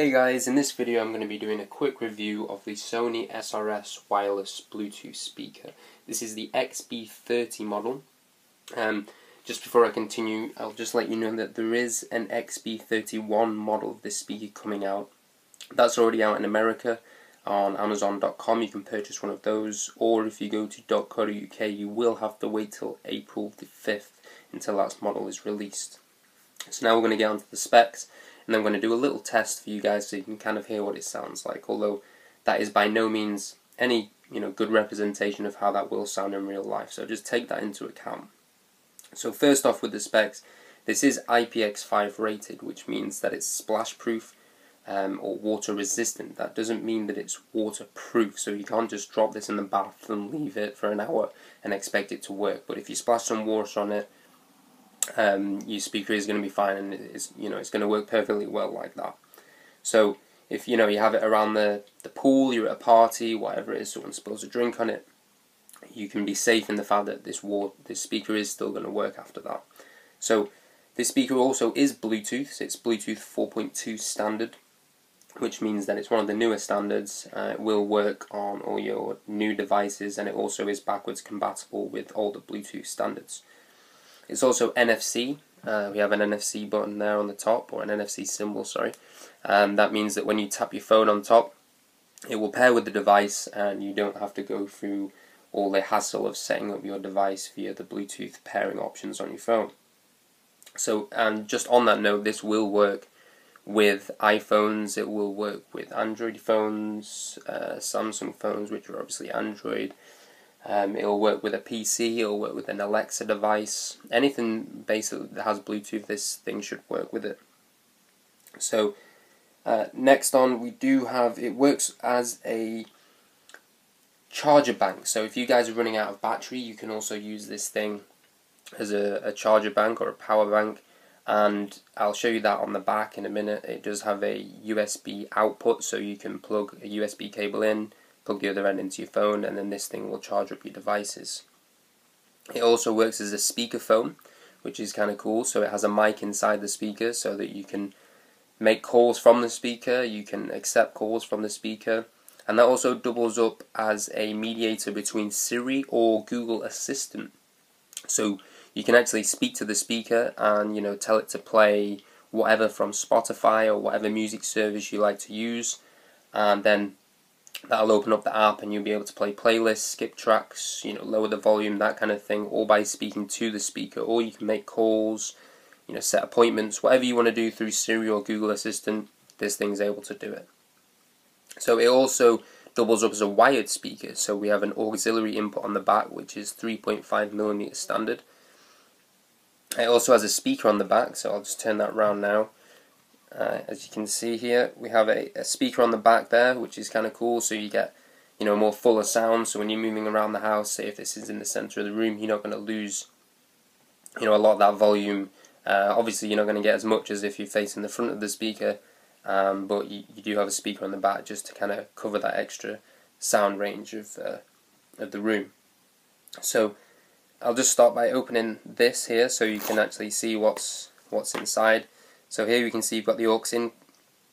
Hey guys, in this video I'm going to be doing a quick review of the Sony SRS wireless Bluetooth speaker. This is the XB30 model. Just before I continue, I'll just let you know that there is an XB31 model of this speaker coming out. That's already out in America on Amazon.com. You can purchase one of those, or if you go to .co.uk you will have to wait till April the 5th until that model is released. So now we're going to get onto the specs, and I'm going to do a little test for you guys so you can kind of hear what it sounds like, although that is by no means any good representation of how that will sound in real life, so just take that into account. So first off with the specs, this is IPX5 rated, which means that it's splash proof or water resistant. That doesn't mean that it's waterproof, so you can't just drop this in the bath and leave it for an hour and expect it to work. But if you splash some water on it, your speaker is going to be fine, and it's going to work perfectly well like that. So if you have it around the pool, you're at a party, whatever it is, someone spills a drink on it, you can be safe in the fact that this speaker is still going to work after that. So this speaker also is Bluetooth. So it's Bluetooth 4.2 standard, which means that it's one of the newer standards. It will work on all your new devices, and it also is backwards compatible with all the Bluetooth standards. It's also NFC. We have an NFC button there on the top, or an NFC symbol, sorry. That means that when you tap your phone on top, it will pair with the device, and you don't have to go through all the hassle of setting up your device via the Bluetooth pairing options on your phone. So, and just on that note, this will work with iPhones, it will work with Android phones, Samsung phones, which are obviously Android. It'll work with a PC, it'll work with an Alexa device. Anything basically that has Bluetooth, this thing should work with it. So next on, we do have, it works as a charger bank. So if you guys are running out of battery, you can also use this thing as a charger bank or a power bank, and I'll show you that on the back in a minute. It does have a USB output, so you can plug a USB cable in, plug the other end into your phone, and then this thing will charge up your devices. It also works as a speakerphone, which is kind of cool. So it has a mic inside the speaker so that you can make calls from the speaker, you can accept calls from the speaker, and that also doubles up as a mediator between Siri or Google Assistant. So you can actually speak to the speaker and tell it to play whatever from Spotify or whatever music service you like to use, and then that'll open up the app and you'll be able to play playlists, skip tracks, lower the volume, that kind of thing, all by speaking to the speaker. Or you can make calls, set appointments, whatever you want to do through Siri or Google Assistant, this thing's able to do it. So it also doubles up as a wired speaker. So we have an auxiliary input on the back, which is 3.5mm standard. It also has a speaker on the back, so I'll just turn that around now. As you can see here, we have a speaker on the back there, which is kind of cool, so you get more fuller sound. So when you're moving around the house, say if this is in the center of the room, you're not going to lose a lot of that volume. Obviously you're not going to get as much as if you're facing the front of the speaker, but you do have a speaker on the back just to kind of cover that extra sound range of the room. So I'll just start by opening this here so you can actually see what's inside. So here you can see you've got the aux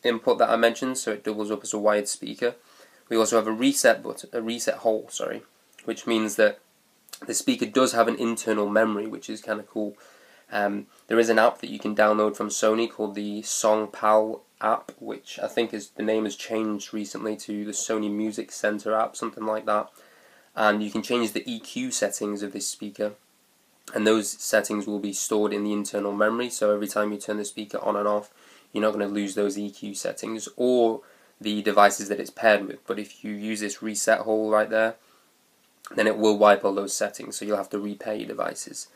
input that I mentioned, so it doubles up as a wired speaker. We also have a reset hole, which means that the speaker does have an internal memory, which is kind of cool. There is an app that you can download from Sony called the SongPal app, which I think the name has changed recently to the Sony Music Center app, something like that. And you can change the EQ settings of this speaker, and those settings will be stored in the internal memory, so every time you turn the speaker on and off, you're not going to lose those EQ settings or the devices that it's paired with. But if you use this reset hole right there, then it will wipe all those settings, so you'll have to repair your devices.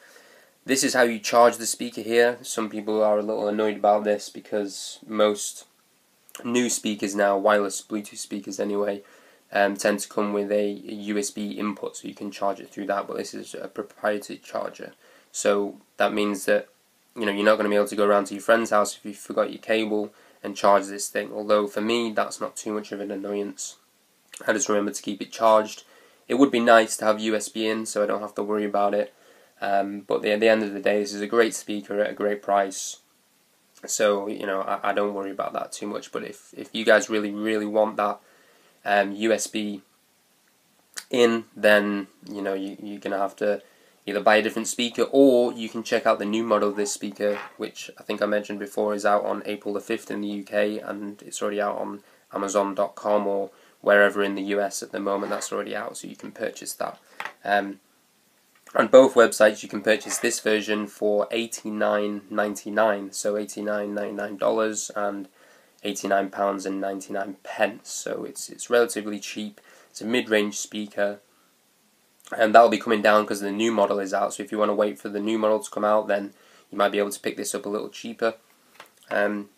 This is how you charge the speaker here. Some people are a little annoyed about this because most new speakers now, wireless Bluetooth speakers anyway, tend to come with a USB input, so you can charge it through that, but this is a proprietary charger. So that means that you're not going to be able to go around to your friend's house if you forgot your cable and charge this thing, although for me that's not too much of an annoyance. I just remember to keep it charged. It would be nice to have USB in so I don't have to worry about it, but at the end of the day, this is a great speaker at a great price, So I don't worry about that too much. But if you guys really want that USB in, then you're gonna have to either buy a different speaker, or you can check out the new model of this speaker, which I think I mentioned before is out on April the 5th in the UK, and it's already out on Amazon.com or wherever in the US at the moment. That's already out, so you can purchase that. On both websites you can purchase this version for $89.99, so $89.99 and £89.99. So it's relatively cheap. It's a mid-range speaker, and that'll be coming down because the new model is out. So if you want to wait for the new model to come out, then you might be able to pick this up a little cheaper. And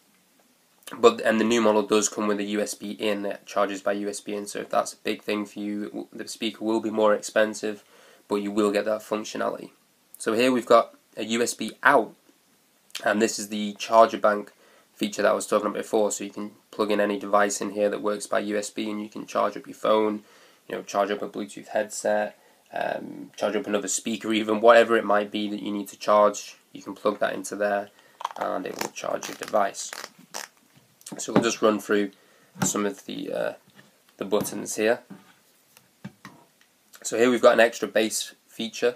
the new model does come with a USB in that charges by USB in. So if that's a big thing for you, the speaker will be more expensive, but you will get that functionality. So here we've got a USB out, and this is the charger bank feature that I was talking about before. So you can plug in any device in here that works by USB, and you can charge up your phone, charge up a Bluetooth headset, charge up another speaker, even whatever it might be that you need to charge. You can plug that into there, and it will charge your device. So we'll just run through some of the buttons here. So here we've got an extra bass feature.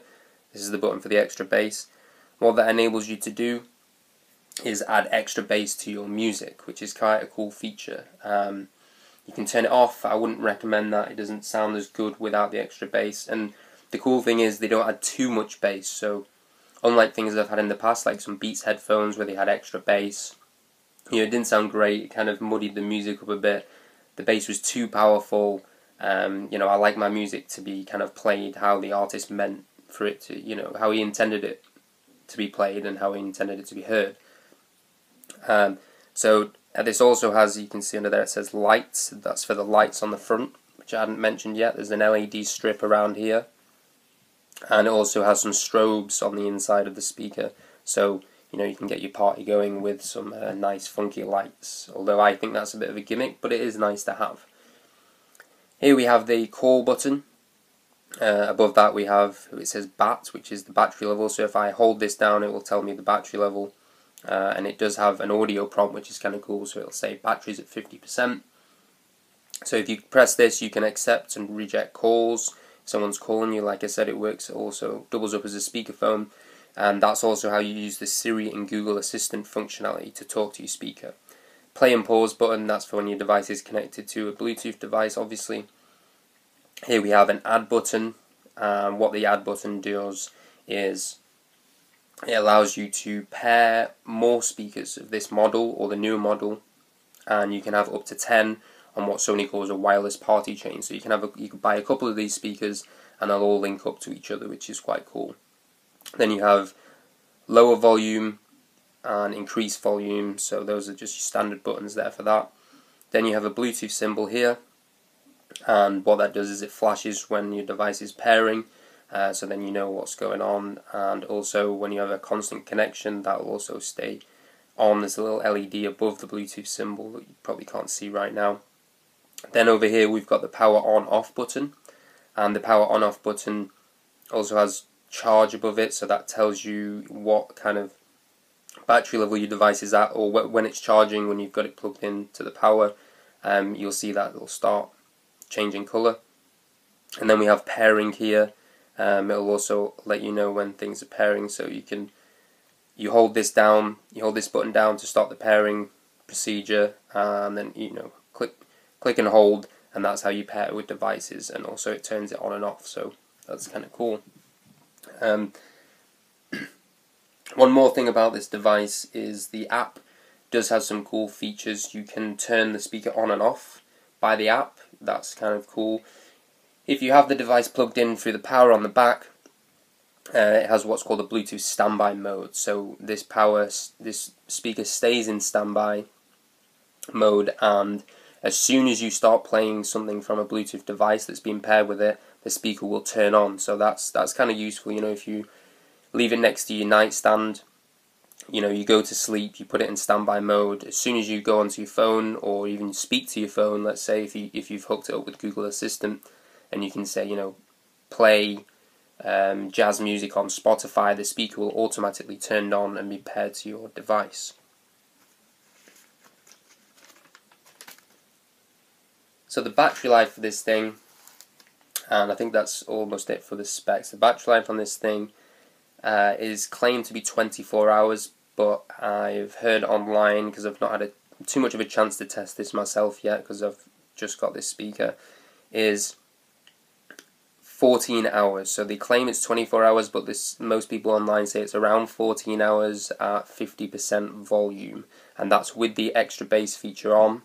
This is the button for the extra bass. What that enables you to do is add extra bass to your music, which is quite a cool feature. You can turn it off. I wouldn't recommend that. It doesn't sound as good without the extra bass. And the cool thing is they don't add too much bass. So unlike things I've had in the past, like some Beats headphones where they had extra bass, it didn't sound great. It kind of muddied the music up a bit. The bass was too powerful. I like my music to be kind of played how the artist meant for it to, how he intended it to be played and how he intended it to be heard. So this also has, you can see under there, it says lights. That's for the lights on the front, which I hadn't mentioned yet. There's an LED strip around here, and it also has some strobes on the inside of the speaker. So you can get your party going with some nice funky lights. Although I think that's a bit of a gimmick, but it is nice to have. Here we have the call button. Above that we have, it says BAT, which is the battery level. So if I hold this down, it will tell me the battery level. And it does have an audio prompt, which is kind of cool. So it'll say battery's at 50%. So if you press this, you can accept and reject calls. If someone's calling you, like I said, it works. It also doubles up as a speakerphone. And that's also how you use the Siri and Google Assistant functionality to talk to your speaker. Play and pause button, that's for when your device is connected to a Bluetooth device, obviously. Here we have an add button. What the add button does is it allows you to pair more speakers of this model or the newer model, and you can have up to 10 on what Sony calls a wireless party chain. So you can buy a couple of these speakers and they'll all link up to each other, which is quite cool. Then you have lower volume and increased volume, so those are just your standard buttons there for that. Then you have a Bluetooth symbol here, and what that does is it flashes when your device is pairing, so then you know what's going on. And also when you have a constant connection, that will also stay on. There's a little LED above the Bluetooth symbol that you probably can't see right now. Then over here we've got the power on off button, and the power on off button also has charge above it, so that tells you what kind of battery level your device is at, or when it's charging. When you've got it plugged into the power, you'll see that it'll start changing colour. And then we have pairing here. It'll also let you know when things are pairing, so you hold this button down to start the pairing procedure, and then click and hold, and that's how you pair it with devices. And also it turns it on and off, so that's kind of cool. One more thing about this device is the app does have some cool features. You can turn the speaker on and off by the app. That's kind of cool. If you have the device plugged in through the power on the back, it has what's called a Bluetooth standby mode. So this speaker stays in standby mode, and as soon as you start playing something from a Bluetooth device that's been paired with it, the speaker will turn on. So that's kind of useful. If you leave it next to your nightstand, you go to sleep, you put it in standby mode. As soon as you go onto your phone or even speak to your phone, let's say if you've hooked it up with Google Assistant, and you can say, play jazz music on Spotify, the speaker will automatically turn on and be paired to your device. So the battery life for this thing, and I think that's almost it for the specs. The battery life on this thing is claimed to be 24 hours, but I've heard online, because I've not had too much of a chance to test this myself yet, because I've just got this speaker, is 14 hours. So they claim it's 24 hours, but most people online say it's around 14 hours at 50% volume, and that's with the extra bass feature on,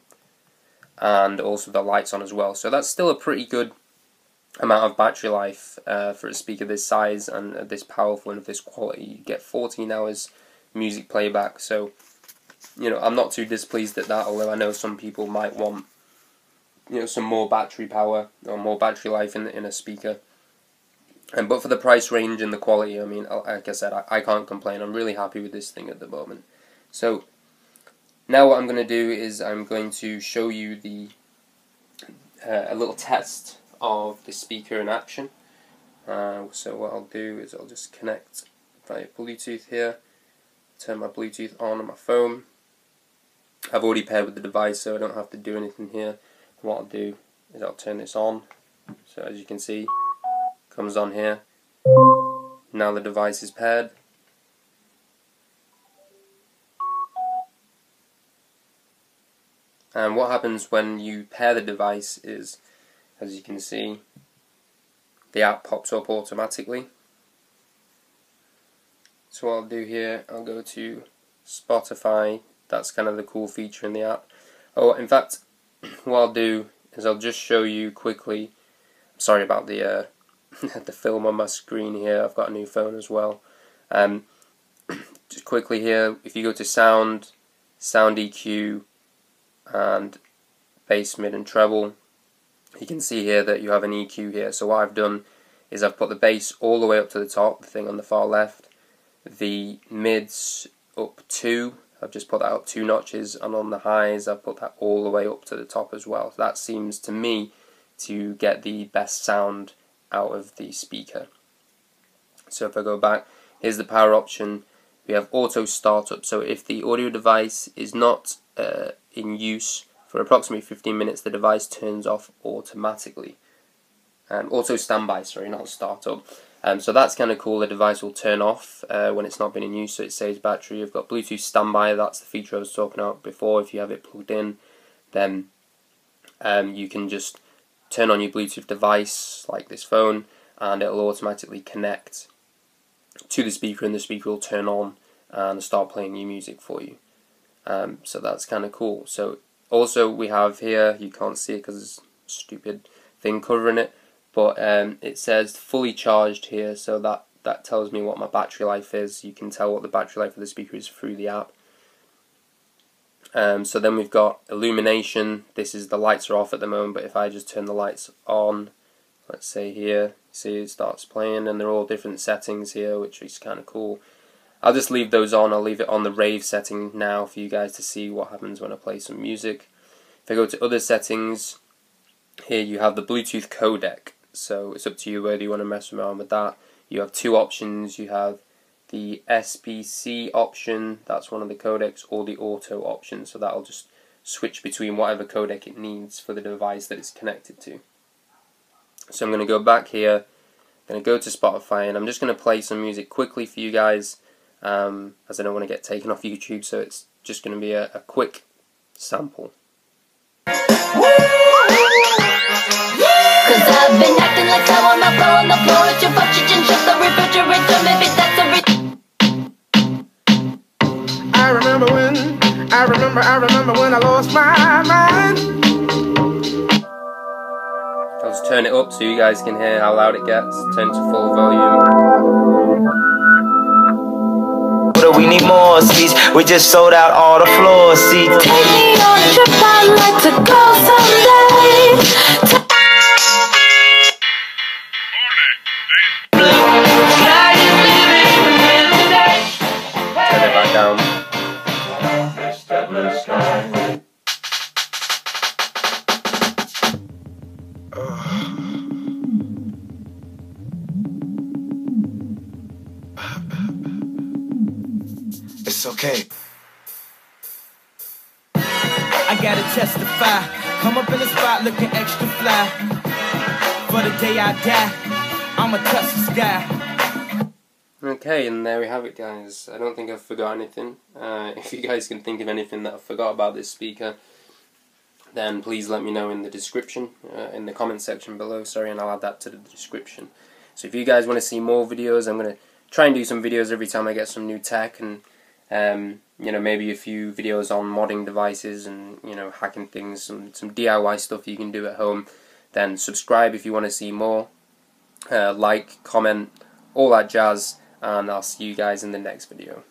and also the lights on as well. So that's still a pretty good amount of battery life for a speaker this size and this powerful and of this quality. You get 14 hours music playback, so you know, I'm not too displeased at that, although I know some people might want, you know, some more battery power or more battery life in a speaker. But for the price range and the quality, I mean, like I said, I can't complain. I'm really happy with this thing at the moment. So now what I'm going to do is I'm going to show you a little test of the speaker in action. So what I'll do is I'll just connect via Bluetooth here, turn my Bluetooth on my phone. I've already paired with the device, so I don't have to do anything here. What I'll do is I'll turn this on. So as you can see, it comes on here. Now the device is paired. And what happens when you pair the device is, as you can see, the app pops up automatically. So what I'll do here, I'll go to Spotify. That's kind of the cool feature in the app. Oh, in fact, what I'll do is I'll just show you quickly. Sorry about the the film on my screen here. I've got a new phone as well. Just quickly here, if you go to sound EQ, and bass, mid and treble, you can see here that you have an EQ here. So what I've done is I've put the bass all the way up to the top, the thing on the far left, the mids up 2, I've just put that up 2 notches, and on the highs I've put that all the way up to the top as well. So that seems to me to get the best sound out of the speaker. So if I go back, here's the power option. We have auto startup, so if the audio device is not in use for approximately 15 minutes, the device turns off automatically. Auto standby, sorry, not startup. So that's kind of cool. The device will turn off when it's not been in use, so it saves battery. You've got Bluetooth standby. That's the feature I was talking about before. If you have it plugged in, then you can just turn on your Bluetooth device like this phone, and it'll automatically connect to the speaker, and the speaker will turn on and start playing new music for you. So that's kind of cool. So also we have here, you can't see it because there's a stupid thing covering it, but it says fully charged here, so that tells me what my battery life is. You can tell what the battery life of the speaker is through the app. So then we've got illumination. This is, the lights are off at the moment, but if I just turn the lights on, let's say here, see it starts playing, and they're all different settings here, which is kind of cool. I'll just leave those on. I'll leave it on the rave setting now for you guys to see what happens when I play some music. If I go to other settings, here you have the Bluetooth codec. So it's up to you whether you want to mess around with that. You have 2 options. You have the SPC option, that's one of the codecs, or the auto option. So that'll just switch between whatever codec it needs for the device that it's connected to. So I'm going to go back here, I'm going to go to Spotify, and I'm just going to play some music quickly for you guys, as I don't want to get taken off YouTube, so it's just going to be a quick sample. Cause I've been acting like I wanna blow on the floor at your oxygen, shut the refrigerator, maybe that's a I remember when I lost my mind. I'll just turn it up so you guys can hear how loud it gets. Turn to full volume. We need more seats. We just sold out all the floor seats. Take me on a trip, I'd like to go someday. Turn it back down. It's okay. I gotta testify. Come up in the spot looking extra fly. For the day I die, I'ma touch the sky. Okay, and there we have it, guys. I don't think I've forgot anything. If you guys can think of anything that I forgot about this speaker, then please let me know in the description, in the comment section below, sorry, and I'll add that to the description. So if you guys want to see more videos, I'm going to try and do some videos every time I get some new tech, and you know, maybe a few videos on modding devices and, you know, hacking things, some DIY stuff you can do at home. Then subscribe if you want to see more, like, comment, all that jazz, and I'll see you guys in the next video.